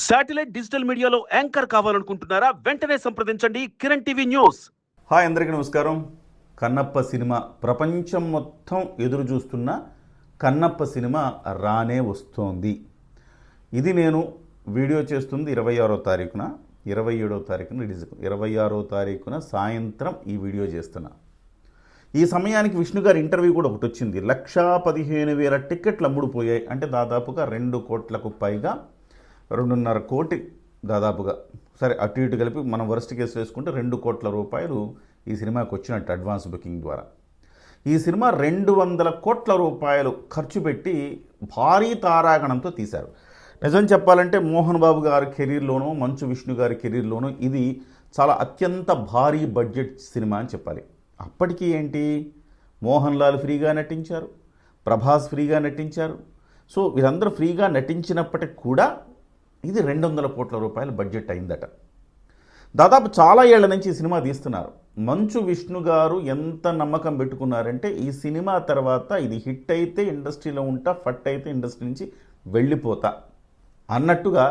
Satellite digital మీడియాలో anchor కావాలనుకుంటున్నారా? వెంటనే సంప్రదించండి కిరణ్ టీవీ న్యూస్. హాయ్, అందరికీ నమస్కారం. కన్నప్ప సినిమా ప్రపంచం మొత్తం ఎదురు చూస్తున్న కన్నప్ప సినిమా రానే వస్తోంది. ఇది నేను వీడియో చేస్తుంది 26వ తారీఖున, 27వ తారీఖున రిలీజ్, 26వ తారీఖున సాయంత్రం ఈ వీడియో చేస్తున్నా. ఈ సమయానికి విష్ణు గారి ఇంటర్వ్యూ కూడా ఒకటి వచ్చింది. 1,15,000 టికెట్లు అమ్ముడుపోయాయి అంటే దాదాపుగా 2 కోట్లకు పైగా, 2.5 కోటి దాదాపుగా, సరే అటు ఇటు కలిపి మనం వర్స్ట్ కేసు వేసుకుంటే 2 కోట్ల రూపాయలు ఈ సినిమాకి వచ్చినట్టు అడ్వాన్స్ బుకింగ్ ద్వారా. ఈ సినిమా 200 కోట్ల రూపాయలు ఖర్చు పెట్టి భారీ తారాగణంతో తీశారు. నిజం చెప్పాలంటే మోహన్ బాబు గారి కెరీర్లోనూ, మంచు విష్ణు గారి కెరీర్లోనూ ఇది చాలా అత్యంత భారీ బడ్జెట్ సినిమా అని చెప్పాలి. అప్పటికి ఏంటి, మోహన్ లాల్ ఫ్రీగా నటించారు, ప్రభాస్ ఫ్రీగా నటించారు. సో వీరందరూ ఫ్రీగా నటించినప్పటికి కూడా ఇది 200 కోట్ల రూపాయల బడ్జెట్ అయిందట. దాదాపు చాలా ఏళ్ల నుంచి ఈ సినిమా తీస్తున్నారు. మంచు విష్ణు గారు ఎంత నమ్మకం పెట్టుకున్నారంటే ఈ సినిమా తర్వాత ఇది హిట్ అయితే ఇండస్ట్రీలో ఉంటా, ఫట్ అయితే ఇండస్ట్రీ నుంచి వెళ్ళిపోతా అన్నట్టుగా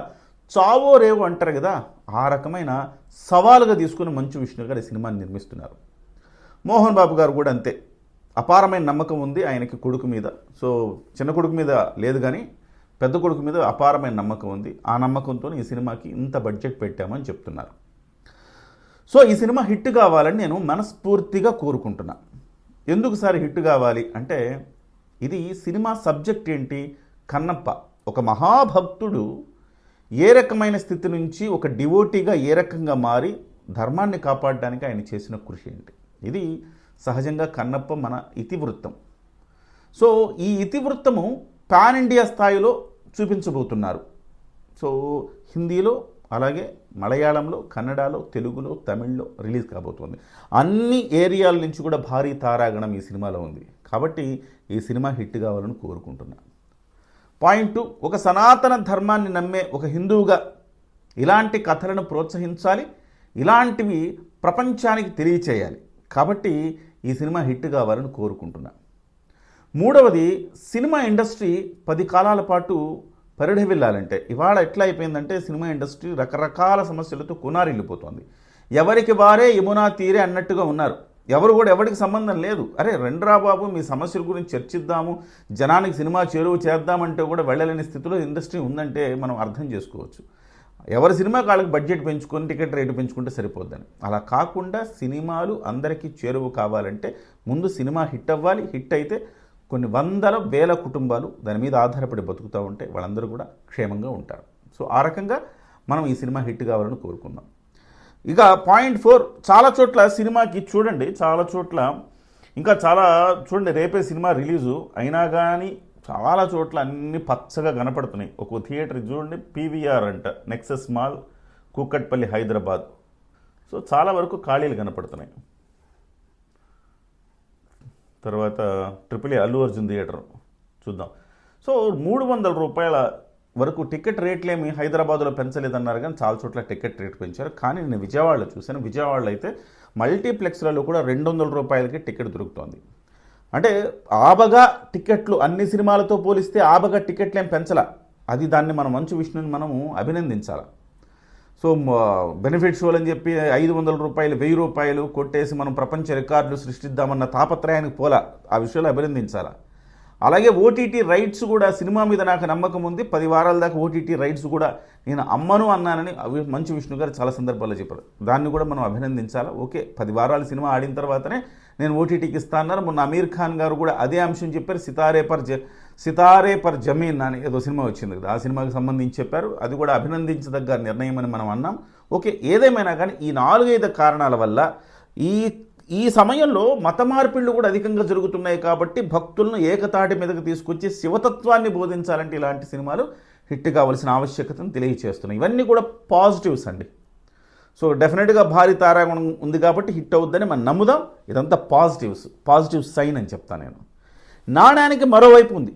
చావో రేవో అంటారు కదా, ఆ రకమైన సవాలుగా తీసుకుని మంచు విష్ణు గారు ఈ సినిమాని నిర్మిస్తున్నారు. మోహన్ బాబు గారు కూడా అంతే, అపారమైన నమ్మకం ఉంది ఆయనకి కొడుకు మీద. సో చిన్న కొడుకు మీద లేదు కానీ పెద్ద కొడుకు మీద అపారమైన నమ్మకం ఉంది. ఆ నమ్మకంతో ఈ సినిమాకి ఇంత బడ్జెట్ పెట్టామని చెప్తున్నారు. సో ఈ సినిమా హిట్ కావాలని నేను మనస్ఫూర్తిగా కోరుకుంటున్నా. ఎందుకు సార్ హిట్ కావాలి అంటే, ఇది సినిమా సబ్జెక్ట్ ఏంటి, కన్నప్ప ఒక మహాభక్తుడు ఏ రకమైన స్థితి నుంచి ఒక డివోటీగా ఏ రకంగా మారి ధర్మాన్ని కాపాడడానికి ఆయన చేసిన కృషి ఏంటి, ఇది సహజంగా కన్నప్ప మన ఇతివృత్తం. సో ఈ ఇతివృత్తము పాన్ ఇండియా స్థాయిలో చూపించబోతున్నారు. సో హిందీలో, అలాగే మలయాళంలో, కన్నడలో, తెలుగులో, తమిళ్లో రిలీజ్ కాబోతుంది. అన్ని ఏరియాల నుంచి కూడా భారీ తారాగణం ఈ సినిమాలో ఉంది. కాబట్టి ఈ సినిమా హిట్ కావాలని కోరుకుంటున్నా. పాయింట్ 2, ఒక సనాతన ధర్మాన్ని నమ్మే ఒక హిందువుగా ఇలాంటి కథలను ప్రోత్సహించాలి, ఇలాంటివి ప్రపంచానికి తెలియచేయాలి. కాబట్టి ఈ సినిమా హిట్ కావాలని కోరుకుంటున్నా. మూడవది, సినిమా ఇండస్ట్రీ 10 కాలాల పాటు పరిఢవిల్లాలంటే ఇవాళ ఎట్లా అయిపోయిందంటే, సినిమా ఇండస్ట్రీ రకరకాల సమస్యలతో కునారిల్లిపోతుంది. ఎవరికి వారే యమునా తీరే అన్నట్టుగా ఉన్నారు. ఎవరు కూడా ఎవరికి సంబంధం లేదు. అరే రెండ్రా బాబు, మీ సమస్యల గురించి చర్చిద్దాము, జనానికి సినిమా చేరువ చేద్దామంటే కూడా వెళ్ళలేని స్థితిలో ఇండస్ట్రీ ఉందంటే మనం అర్థం చేసుకోవచ్చు. ఎవరి సినిమా వాళ్ళకి బడ్జెట్ పెంచుకొని టికెట్ రేటు పెంచుకుంటే సరిపోద్దని. అలా కాకుండా సినిమాలు అందరికీ చేరువ కావాలంటే ముందు సినిమా హిట్ అవ్వాలి. హిట్ అయితే కొన్ని వందల వేల కుటుంబాలు దాని మీద ఆధారపడి బతుకుతూ ఉంటే వాళ్ళందరూ కూడా క్షేమంగా ఉంటారు. సో ఆ రకంగా మనం ఈ సినిమా హిట్ కావాలని కోరుకుందాం. ఇక పాయింట్ 4, చాలా చోట్ల సినిమాకి చూడండి, చాలా చోట్ల ఇంకా చాలా చూడండి, రేపే సినిమా రిలీజు అయినా కానీ చాలా చోట్ల అన్ని పచ్చగా కనపడుతున్నాయి. ఒక థియేటర్ చూడండి, పీవీఆర్ అంట, nexus mall, Kukatpally, Hyderabad. So చాలా వరకు ఖాళీలు కనపడుతున్నాయి. తర్వాత AAA అల్లు అర్జున్ థియేటర్ చూద్దాం. సో 300 రూపాయల వరకు టికెట్ రేట్లేమి హైదరాబాద్లో పెంచలేదన్నారు, కానీ చాలా చోట్ల టికెట్ రేట్ పెంచారు. కానీ నేను విజయవాడలో చూశాను, విజయవాడలో అయితే మల్టీప్లెక్స్లలో కూడా 200 రూపాయలకి టికెట్ దొరుకుతోంది. అంటే ఆబగా టికెట్లు అన్ని సినిమాలతో పోలిస్తే ఆబగా టికెట్లు ఏం పెంచలా. అది దాన్ని మనం మంచు విష్ణుని మనము అభినందించాలి. సో బెనిఫిట్ షోలు అని చెప్పి 500 రూపాయలు, 1000 రూపాయలు కొట్టేసి మనం ప్రపంచ రికార్డులు సృష్టిద్దామన్న తాపత్రయానికి పోలా, ఆ విషయాలు అభినందించాలా. అలాగే ఓటీటీ రైట్స్ కూడా, సినిమా మీద నాకు నమ్మకం ఉంది, 10 వారాల దాకా ఓటీటీ రైట్స్ కూడా నేను అమ్మను అన్నానని మంచు విష్ణు గారు చాలా సందర్భాల్లో చెప్పారు. దాన్ని కూడా మనం అభినందించాలా. ఓకే, 10 వారాలు సినిమా ఆడిన తర్వాతనే నేను ఓటీటీకి ఇస్తా అన్నారు. మొన్న అమీర్ ఖాన్ గారు కూడా అదే అంశం చెప్పారు. సితారే పర్ జమీన్ అని ఏదో సినిమా వచ్చింది కదా, ఆ సినిమాకి సంబంధించి చెప్పారు. అది కూడా అభినందించదగ్గ నిర్ణయం అని మనం అన్నాం. ఓకే, ఏదేమైనా కానీ ఈ 4-5 కారణాల వల్ల ఈ సమయంలో మత మార్పిళ్ళు కూడా అధికంగా జరుగుతున్నాయి. కాబట్టి భక్తులను ఏకతాటి మీదకి తీసుకొచ్చి శివతత్వాన్ని బోధించాలంటే ఇలాంటి సినిమాలు హిట్ కావాల్సిన ఆవశ్యకతను తెలియజేస్తున్నాయి. ఇవన్నీ కూడా పాజిటివ్స్ అండి. సో డెఫినెట్గా భారీ తారాగణం ఉంది కాబట్టి హిట్ అవుద్దని మనం నమ్ముదాం. ఇదంతా పాజిటివ్ సైన్ అని చెప్తాను నేను. నాణ్యానికి మరోవైపు ఉంది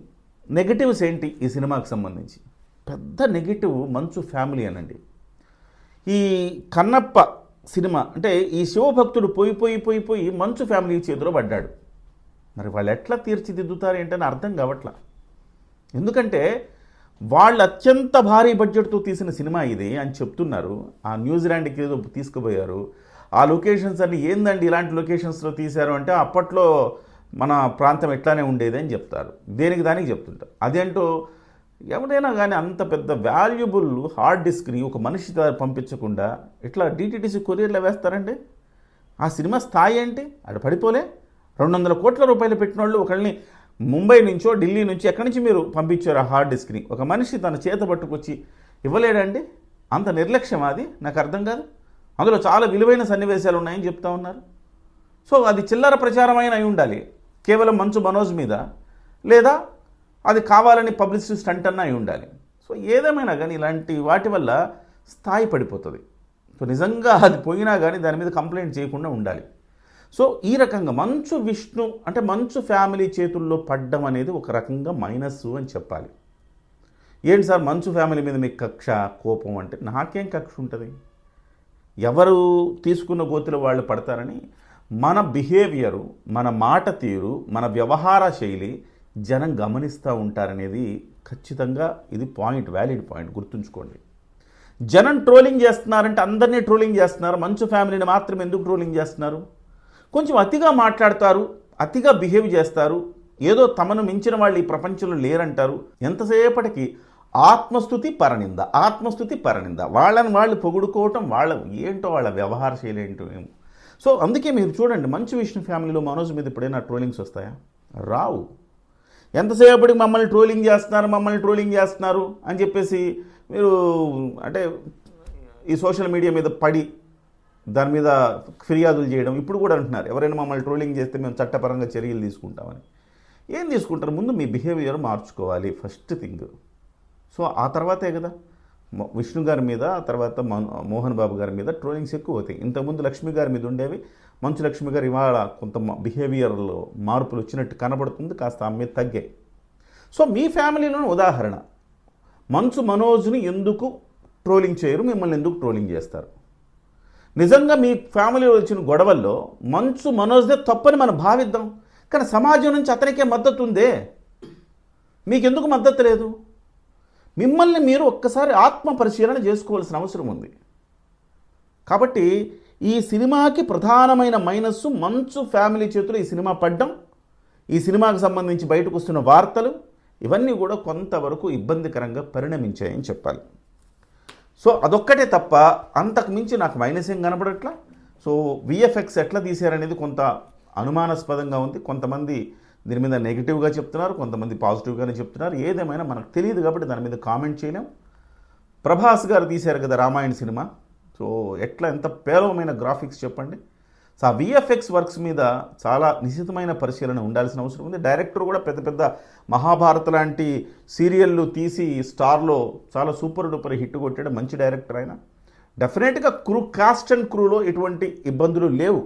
నెగిటివ్స్. ఏంటి ఈ సినిమాకి సంబంధించి పెద్ద నెగిటివ్, మంచు ఫ్యామిలీ అనండి. ఈ కన్నప్ప సినిమా అంటే ఈ శివభక్తుడు పోయి మంచు ఫ్యామిలీ చేతిలో పడ్డాడు. మరి వాళ్ళు ఎట్లా తీర్చిదిద్దుతారు ఏంటని అర్థం కావట్లా. ఎందుకంటే వాళ్ళు అత్యంత భారీ బడ్జెట్తో తీసిన సినిమా ఇది అని చెప్తున్నారు. ఆ న్యూజిలాండ్కి ఏదో తీసుకుపోయారు. ఆ లొకేషన్స్ అన్ని ఏందండి ఇలాంటి లొకేషన్స్లో తీశారు అంటే అప్పట్లో మన ప్రాంతం ఎట్లానే ఉండేది అని చెప్తారు. దేనికి దానికి చెప్తుంటారు. అదేంటో ఎవరైనా కానీ అంత పెద్ద వాల్యుబుల్ హార్డ్ డిస్క్ని ఒక మనిషి పంపించకుండా ఇట్లా DTTC కొరియర్లో వేస్తారండి. ఆ సినిమా స్థాయి ఏంటి? అక్కడ పడిపోలే. 200 కోట్ల రూపాయలు పెట్టిన వాళ్ళు ఒకళ్ళని ముంబై నుంచో ఢిల్లీ నుంచి ఎక్కడి నుంచి మీరు పంపించారు ఆ హార్డ్ డిస్క్ని? ఒక మనిషి తన చేత పట్టుకొచ్చి ఇవ్వలేడండి? అంత నిర్లక్ష్యం అది నాకు అర్థం కాదు. అందులో చాలా విలువైన సన్నివేశాలు ఉన్నాయని చెప్తా ఉన్నారు. సో అది చిల్లర ప్రచారమైన అయి ఉండాలి, కేవలం మంచు మనోజ్ మీద, లేదా అది కావాలని పబ్లిసిటీ స్టంట్ అన్న అయి ఉండాలి. సో ఏదేమైనా కానీ ఇలాంటి వాటి వల్ల స్థాయి పడిపోతుంది. సో నిజంగా అది పోయినా కానీ దాని మీద కంప్లైంట్ చేయకుండా ఉండాలి. సో ఈ రకంగా మంచు విష్ణు అంటే మంచు ఫ్యామిలీ చేతుల్లో పడ్డం అనేది ఒక రకంగా మైనస్ అని చెప్పాలి. ఏంటి సార్ మంచు ఫ్యామిలీ మీద మీకు కక్ష కోపం అంటే? నాకేం కక్ష ఉంటుంది? ఎవరు తీసుకున్న గోతిలో వాళ్ళు పడతారని మన బిహేవియరు, మన మాట తీరు, మన వ్యవహార శైలి జనం గమనిస్తూ ఉంటారనేది ఖచ్చితంగా ఇది పాయింట్, వ్యాలిడ్ పాయింట్, గుర్తుంచుకోండి. జనం ట్రోలింగ్ చేస్తున్నారంటే అందరినీ ట్రోలింగ్ చేస్తున్నారు, మంచు ఫ్యామిలీని మాత్రం ఎందుకు ట్రోలింగ్ చేస్తున్నారు? కొంచెం అతిగా మాట్లాడతారు, అతిగా బిహేవ్ చేస్తారు, ఏదో తమను మించిన వాళ్ళు ఈ ప్రపంచంలో లేరంటారు. ఎంతసేపటికి ఆత్మస్తుతి పరనింద, ఆత్మస్తుతి పరనింద, వాళ్ళని వాళ్ళు పొగుడుకోవటం, వాళ్ళ ఏంటో వాళ్ళ వ్యవహార శైలి ఏంటో ఏమో. సో అందుకే మీరు చూడండి, మంచు విష్ణు ఫ్యామిలీలో మనోజ్ మీద ఎప్పుడైనా ట్రోలింగ్స్ వస్తాయా? రావు. ఎంతసేపటికి మమ్మల్ని ట్రోలింగ్ చేస్తున్నారు, మమ్మల్ని ట్రోలింగ్ చేస్తున్నారు అని చెప్పేసి మీరు అంటే ఈ సోషల్ మీడియా మీద పడి దాని మీద ఫిర్యాదులు చేయడం ఇప్పుడు కూడా అంటున్నారు. ఎవరైనా మమ్మల్ని ట్రోలింగ్ చేస్తే మేము చట్టపరంగా చర్యలు తీసుకుంటామని. ఏం తీసుకుంటారు? ముందు మీ బిహేవియర్ మార్చుకోవాలి ఫస్ట్ థింగ్. సో ఆ తర్వాతే కదా విష్ణు గారి మీద, తర్వాత మోహన్ బాబు గారి మీద ట్రోలింగ్స్ ఎక్కువ అవుతాయి. ఇంతకుముందు లక్ష్మి గారి మీద ఉండేవి. మంచు లక్ష్మి గారు ఇవాళ కొంత బిహేవియర్లో మార్పులు వచ్చినట్టు కనబడుతుంది, కాస్త ఆమె మీద తగ్గాయి. సో మీ ఫ్యామిలీలోని ఉదాహరణ, మంచు మనోజ్ని ఎందుకు ట్రోలింగ్ చేయరు, మిమ్మల్ని ఎందుకు ట్రోలింగ్ చేస్తారు? నిజంగా మీ ఫ్యామిలీలో వచ్చిన గొడవల్లో మంచు మనోజ్దే తప్పని మనం భావిద్దాం. కానీ సమాజం నుంచి అతనికే మద్దతు ఉందే, మీకెందుకు మద్దతు లేదు? మిమ్మల్ని మీరు ఒక్కసారి ఆత్మ పరిశీలన చేసుకోవాల్సిన అవసరం ఉంది. కాబట్టి ఈ సినిమాకి ప్రధానమైన మైనస్సు మంచు ఫ్యామిలీ చేతులు ఈ సినిమా పడ్డం, ఈ సినిమాకి సంబంధించి బయటకు వస్తున్న వార్తలు, ఇవన్నీ కూడా కొంతవరకు ఇబ్బందికరంగా పరిణమించాయని చెప్పాలి. సో అదొక్కటే తప్ప అంతకు మించి నాకు మైనస్ ఏం కనపడట్లా. సో VFX ఎట్లా తీశారనేది కొంత అనుమానాస్పదంగా ఉంది. కొంతమంది దీని మీద నెగిటివ్గా చెప్తున్నారు, కొంతమంది పాజిటివ్గానే చెప్తున్నారు. ఏదేమైనా మనకు తెలియదు కాబట్టి దాని మీద కామెంట్ చేయలేం. ప్రభాస్ గారు తీశారు కదా రామాయణ సినిమా. సో ఎట్లా ఎంత పేలవమైన గ్రాఫిక్స్ చెప్పండి. సో ఆ VFX వర్క్స్ మీద చాలా నిశితమైన పరిశీలన ఉండాల్సిన అవసరం ఉంది. డైరెక్టర్ కూడా పెద్ద పెద్ద మహాభారత లాంటి సీరియళ్ళు తీసి స్టార్లో చాలా సూపర్ డూపర్ హిట్ కొట్టాడు, మంచి డైరెక్టర్ ఆయన. డెఫినెట్గా కాస్ట్ అండ్ క్రూలో ఎటువంటి ఇబ్బందులు లేవు,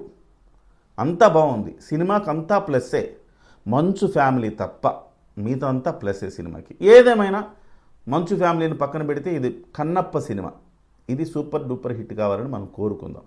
అంతా బాగుంది. సినిమాకి అంతా ప్లస్సే, మంచు ఫ్యామిలీ తప్ప మిగతా అంతా ప్లస్సే సినిమాకి. ఏదేమైనా మంచు ఫ్యామిలీని పక్కన పెడితే ఇది కన్నప్ప సినిమా, ఇది సూపర్ డూపర్ హిట్ కావాలని మనం కోరుకుందాం.